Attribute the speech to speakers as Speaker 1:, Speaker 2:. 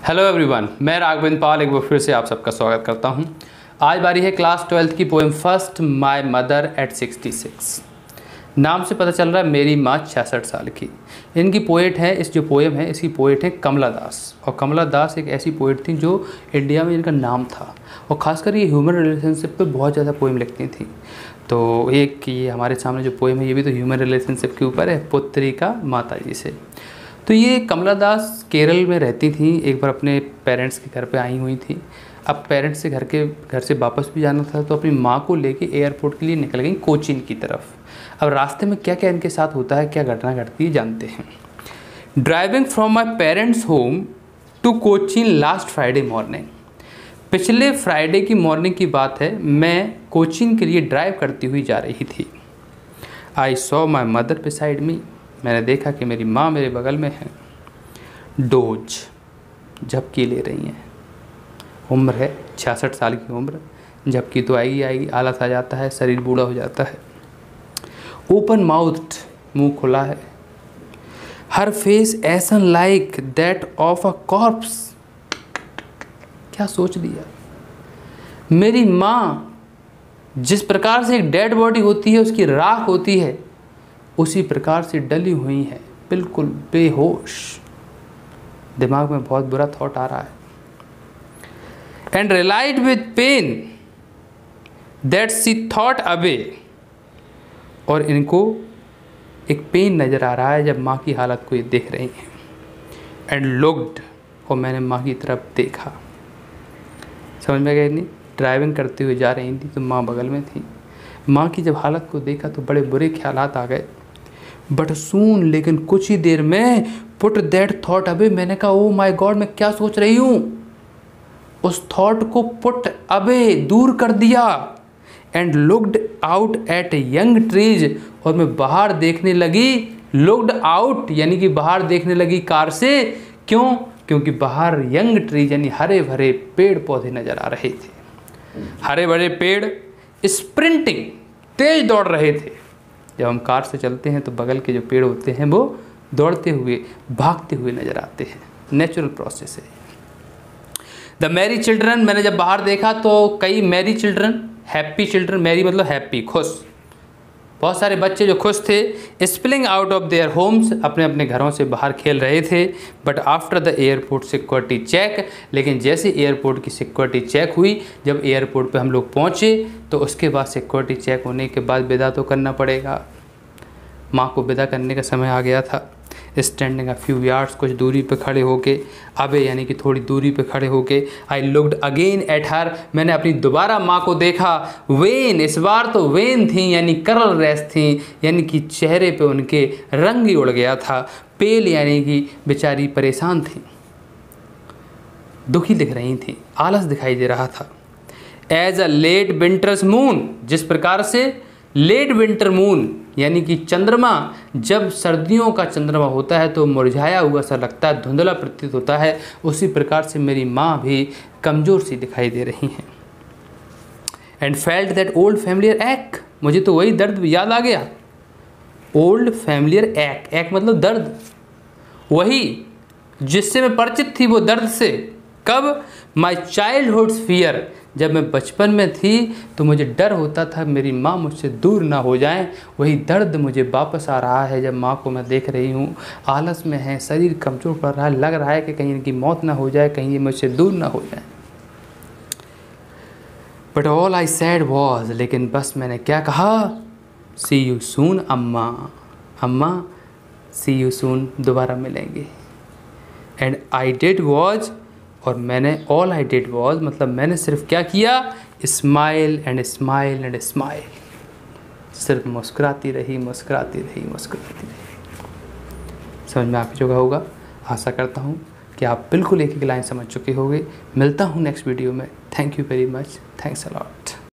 Speaker 1: Hello everyone, मैं राघवेंद्र पाल एक बार फिर से आप सबका स्वागत करता हूं। आज बारी है क्लास 12th की poem first my mother eight 66। नाम से पता चल रहा है मेरी माँ 66 साल की। इनकी पोएट है, इस जो पोएम है इसकी पोएट है कमला दास। और कमला दास एक ऐसी पोएट थी जो इंडिया में इनका नाम था और ख़ासकर ये ह्यूमन रिलेशनशिप पे बहुत ज़्यादा पोएम लिखती थी। तो एक ये हमारे सामने जो पोएम है ये भी तो ह्यूमन रिलेशनशिप के ऊपर है, पुत्री का माता जी से। तो ये कमला दास केरल में रहती थी, एक बार अपने पेरेंट्स के घर पे आई हुई थी। अब पेरेंट्स से घर से वापस भी जाना था तो अपनी माँ को लेके एयरपोर्ट के लिए निकल गई कोचीन की तरफ। अब रास्ते में क्या क्या इनके साथ होता है, क्या घटना घटती है, जानते हैं। Driving from my parents home to Cochin last Friday morning. पिछले फ्राइडे की मॉर्निंग की बात है, मैं कोचीन के लिए ड्राइव करती हुई जा रही थी। I saw my mother beside me. मैंने देखा कि मेरी माँ मेरे बगल में है। डोज, झपकी ले रही हैं। उम्र है 66 साल की उम्र, झपकी तो आएगी, आलस आ जाता है, शरीर बूढ़ा हो जाता है। ओपन माउथ्ड, मुंह खुला है। हर फेस ऐसन like that of a corps. क्या सोच लिया? मेरी माँ जिस प्रकार से एक डेड बॉडी होती है, उसकी राख होती है, उसी प्रकार से डली हुई है, बिल्कुल बेहोश। दिमाग में बहुत बुरा थॉट आ रहा है। And relied with pen that see thought away. और इनको एक पेन नज़र आ रहा है जब माँ की हालत को ये देख रही हैं। एंड लुक्ड, और मैंने माँ की तरफ देखा। समझ में गई नहीं? ड्राइविंग करते हुए जा रही थी तो माँ बगल में थी। माँ की जब हालत को देखा तो बड़े बुरे ख्यालात आ गए। बट सून, लेकिन कुछ ही देर में, पुट दैट थॉट अवे। मैंने कहा ओ माई गॉड, मैं क्या सोच रही हूँ? उस थॉट को पुट अवे, दूर कर दिया। And looked out at young trees, और मैं बाहर देखने लगी। लुक्ड आउट यानी कि बाहर देखने लगी कार से। क्यों? क्योंकि बाहर यंग ट्रीज यानी हरे भरे पेड़ पौधे नजर आ रहे थे। हरे भरे पेड़ स्प्रिंटिंग, तेज दौड़ रहे थे। जब हम कार से चलते हैं तो बगल के जो पेड़ होते हैं वो दौड़ते हुए, भागते हुए नजर आते हैं। नेचुरल प्रोसेस है। द मैरी चिल्ड्रन, मैंने जब बाहर देखा तो कई merry children, happy children, merry मतलब हैप्पी, खुश, बहुत सारे बच्चे जो खुश थे, spilling out of their homes, अपने अपने घरों से बाहर खेल रहे थे। But after the airport security check, लेकिन जैसे एयरपोर्ट की सिक्योरिटी चेक हुई, जब एयरपोर्ट पे हम लोग पहुँचे तो उसके बाद सिक्योरिटी चेक होने के बाद विदा तो करना पड़ेगा। माँ को विदा करने का समय आ गया था। स्टैंडिंग अ फ्यू यार्ड्स, कुछ दूरी पे खड़े होके, अबे यानी कि थोड़ी दूरी पे खड़े होके, I looked again at her, मैंने अपनी दोबारा माँ को देखा। वेन, इस बार तो वेन थी यानी करल रेस थी, यानी कि चेहरे पे उनके रंग ही उड़ गया था। पेल यानी कि बेचारी परेशान थी, दुखी दिख रही थी, आलस दिखाई दे रहा था। As a late winter's moon, जिस प्रकार से लेट विंटर मून यानी कि चंद्रमा, जब सर्दियों का चंद्रमा होता है तो मुरझाया हुआ सा लगता है, धुंधला प्रतीत होता है, उसी प्रकार से मेरी माँ भी कमज़ोर सी दिखाई दे रही हैं। And felt that old familiar एक, मुझे तो वही दर्द याद आ गया। ओल्ड फैमिलियर एक, एक मतलब दर्द, वही जिससे मैं परिचित थी वो दर्द से। कब? माई चाइल्डहुड्स फियर, जब मैं बचपन में थी तो मुझे डर होता था मेरी माँ मुझसे दूर ना हो जाए। वही दर्द मुझे वापस आ रहा है जब माँ को मैं देख रही हूँ, आलस में है, शरीर कमज़ोर पड़ रहा है, लग रहा है कि कहीं इनकी मौत ना हो जाए, कहीं ये मुझसे दूर ना हो जाए। But all I sad was, लेकिन बस मैंने क्या कहा? सी यू सून अम्मा, अम्मा सी यू सून, दोबारा मिलेंगे। एंड आई डिड वॉज, और मैंने ऑल आई डिड वॉज मतलब मैंने सिर्फ क्या किया? Smile and smile and smile, सिर्फ मुस्कुराती रही, मुस्कुराती रही, मुस्कुराती रही। समझ में आ चुका होगा, आशा करता हूँ कि आप बिल्कुल एक एक लाइन समझ चुके होंगे। मिलता हूँ नेक्स्ट वीडियो में। Thank you very much, thanks a lot.